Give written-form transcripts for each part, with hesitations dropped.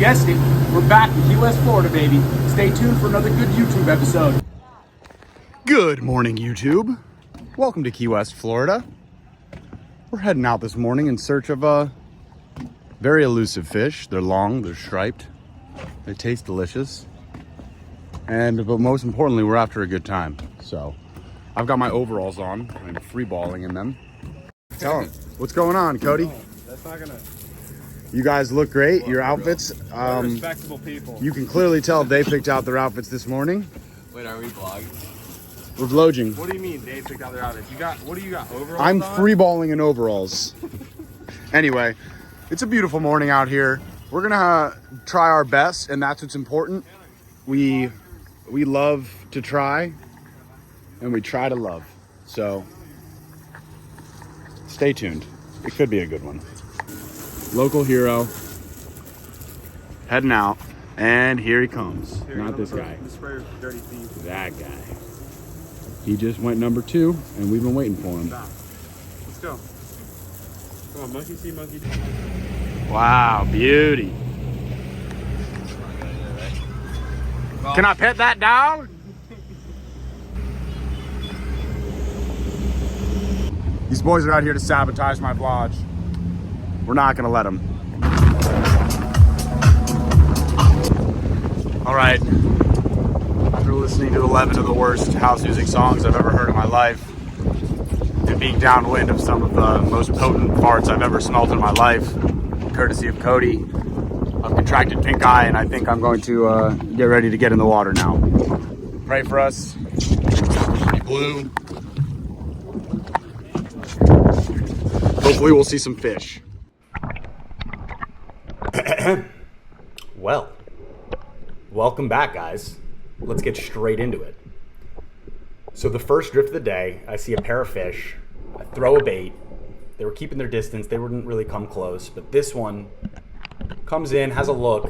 guessed it, we're back in Key West, Florida, baby. Stay tuned for another good YouTube episode. Good morning, YouTube. Welcome to Key West, Florida. We're heading out this morning in search of a very elusive fish. They're long, they're striped, they taste delicious. But most importantly, we're after a good time. So I've got my overalls on. I'm free balling in them. Tell them, what's going on, Cody? No, that's not gonna... You guys look great. Well, your outfits. respectable people. You can clearly tell they picked out their outfits this morning. Wait, are we vlogging? We're vlogging. What do you mean they picked out their outfits? What do you got, overalls I'm on? free balling in overalls. Anyway, it's a beautiful morning out here. We're gonna try our best, and that's what's important. We love to try, and we try to love. So stay tuned. It could be a good one. Local hero heading out, and here he comes. Not this guy. Dirty feet. That guy. He just went number 2, and we've been waiting for him. Let's go. Come on, monkey see, monkey do. Wow, beauty. Can I pet that dog? These boys are out here to sabotage my vlog. We're not gonna let them. All right. After listening to 11 of the worst house music songs I've ever heard in my life, and being downwind of some of the most potent farts I've ever smelled in my life, courtesy of Cody, I've contracted pink eye, and I think I'm going to get ready to get in the water now. Pray for us. Be blue. Hopefully we'll see some fish. Well, welcome back, guys. Let's get straight into it. So the first drift of the day, I see a pair of fish. I throw a bait. They were keeping their distance. They wouldn't really come close, but this one comes in, has a look.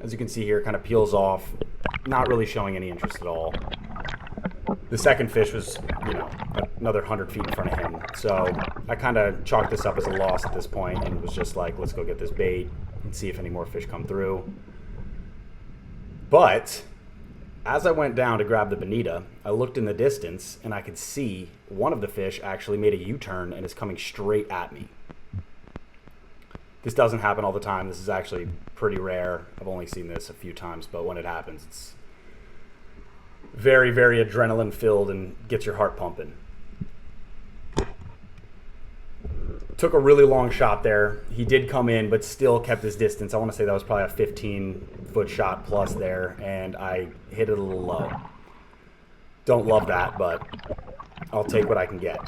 As you can see here, kind of peels off, not really showing any interest at all. The second fish was, another 100 feet in front of him. So I kind of chalked this up as a loss at this point and was just like, let's go get this bait and see if any more fish come through. But as I went down to grab the bonita, I looked in the distance and I could see one of the fish actually made a U-turn and is coming straight at me. This doesn't happen all the time. This is actually pretty rare. I've only seen this a few times, but when it happens, it's very, very adrenaline filled and gets your heart pumping. Took a really long shot there. He did come in, but still kept his distance. I want to say that was probably a 15-foot shot plus there, and I hit it a little low. Don't love that, but I'll take what I can get.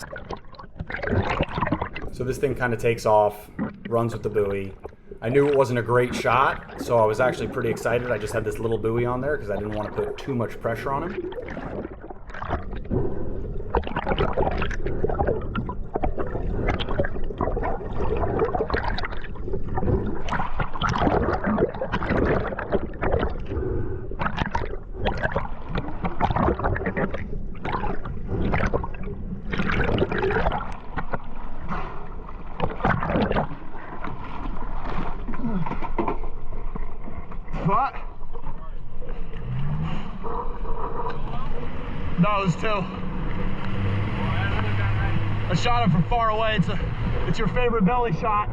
So this thing kind of takes off, runs with the buoy. I knew it wasn't a great shot, so I was actually pretty excited. I just had this little buoy on there because I didn't want to put too much pressure on him. What? No, it was 2. I shot him from far away. It's your favorite belly shot.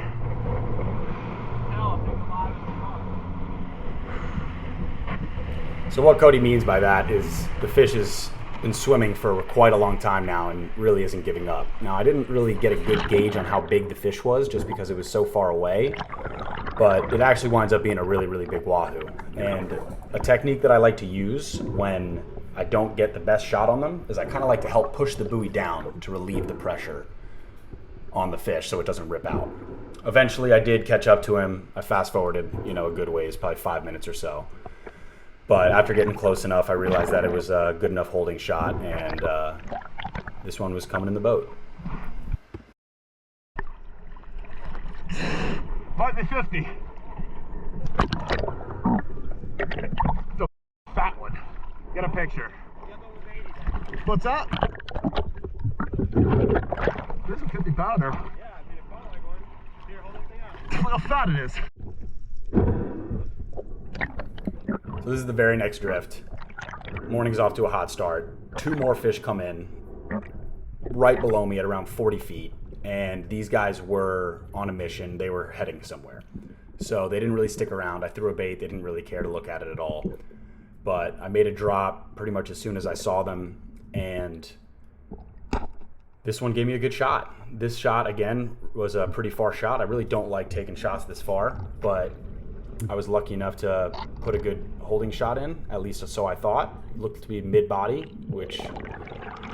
So what Cody means by that is the fish has been swimming for quite a long time now and really isn't giving up. Now, I didn't really get a good gauge on how big the fish was just because it was so far away, but it actually winds up being a really, really big wahoo. And a technique that I like to use when I don't get the best shot on them is I kind of like to help push the buoy down to relieve the pressure on the fish so it doesn't rip out. Eventually, I did catch up to him. I fast forwarded, a good ways, probably 5 minutes or so. But after getting close enough, I realized that it was a good enough holding shot, and this one was coming in the boat. Might be 50. The fat one. Get a picture. What's that? There's a 50 pounder. Yeah, I mean, it felt like one. Here, hold this thing up. Look how fat it is. So this is the very next drift. Morning's off to a hot start. 2 more fish come in right below me at around 40 feet. And these guys were on a mission. They were heading somewhere. So they didn't really stick around. I threw a bait. They didn't really care to look at it at all. But I made a drop pretty much as soon as I saw them. And this one gave me a good shot. This shot, again, was a pretty far shot. I really don't like taking shots this far, but I was lucky enough to put a good holding shot in, at least so I thought. It looked to be mid-body, which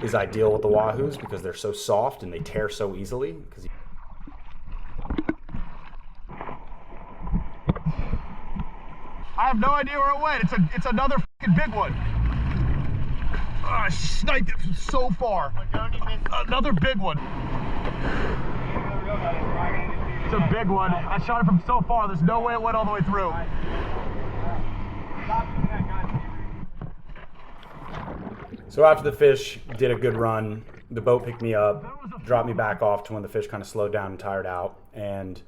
is ideal with the Wahoos because they're so soft and they tear so easily. I have no idea where it went. It's another fucking big one. I sniped it from so far. Another big one. It's a big one. I shot it from so far. There's no way it went all the way through. So after the fish did a good run, the boat picked me up, dropped me back off to when the fish kind of slowed down and tired out. And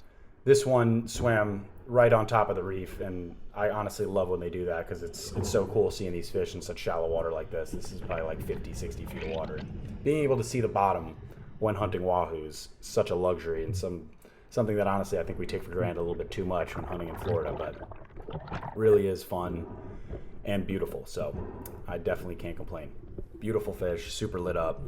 this one swam right on top of the reef, and I honestly love when they do that because it's so cool seeing these fish in such shallow water like this. This is probably like 50, 60 feet of water. Being able to see the bottom when hunting wahoos, such a luxury and something that honestly I think we take for granted a little bit too much when hunting in Florida, but really is fun and beautiful. So I definitely can't complain. Beautiful fish, super lit up,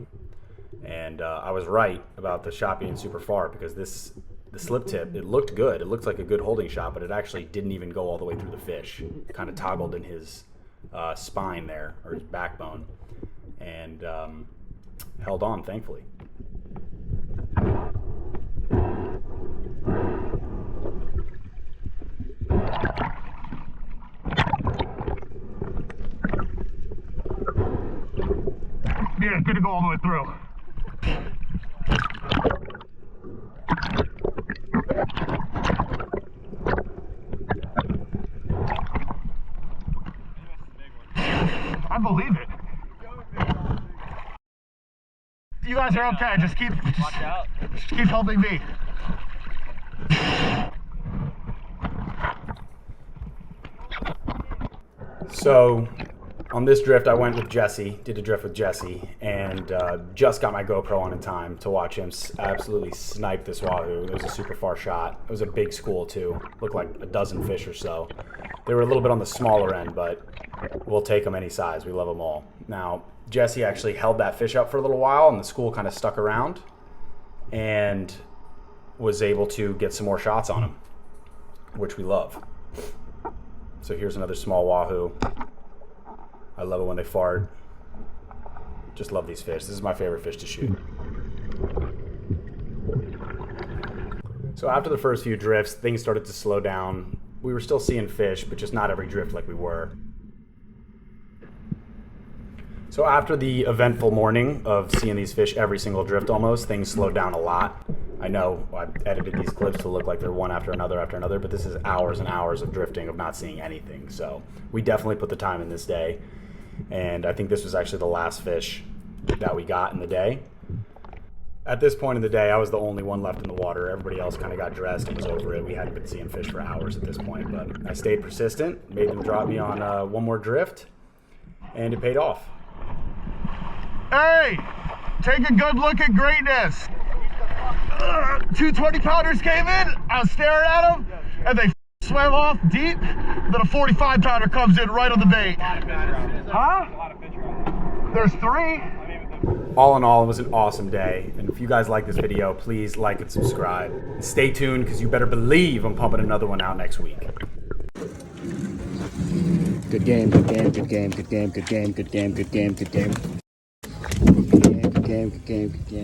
and I was right about the shot being super far because the slip tip, it looked good. It looked like a good holding shot, but it actually didn't even go all the way through the fish. It kind of toggled in his spine there, or his backbone, and held on, thankfully. Yeah, it's gonna go all the way through. I believe it. You guys are okay. Just keep helping me. So on this drift, I went with Jesse, did a drift with Jesse, and just got my GoPro on in time to watch him absolutely snipe this wahoo. It was a super far shot. It was a big school too. Looked like a dozen fish or so. They were a little bit on the smaller end, but we'll take them any size. We love them all. Now, Jesse actually held that fish up for a little while, and the school kind of stuck around and was able to get some more shots on him, which we love. So here's another small wahoo. I love it when they fart. Just love these fish. This is my favorite fish to shoot. So after the first few drifts, things started to slow down. We were still seeing fish, but just not every drift like we were. So after the eventful morning of seeing these fish every single drift almost, things slowed down a lot. I know I've edited these clips to look like they're one after another, but this is hours and hours of drifting of not seeing anything. So we definitely put the time in this day. And I think this was actually the last fish that we got in the day. At this point in the day, I was the only one left in the water. Everybody else kind of got dressed and was over it. We hadn't been seeing fish for hours at this point, but I stayed persistent, made them drop me on one more drift, and it paid off. Hey, take a good look at greatness. 2 20-pounders came in, I was staring at them, and they swam off deep. Then a 45-pounder comes in right on the bait. Huh? There's 3. All in all, it was an awesome day. And if you guys like this video, please like and subscribe. And stay tuned, because you better believe I'm pumping another one out next week. Good game, good game, good game, good game, good game, good game, good game, good game. Good game, good game, good game.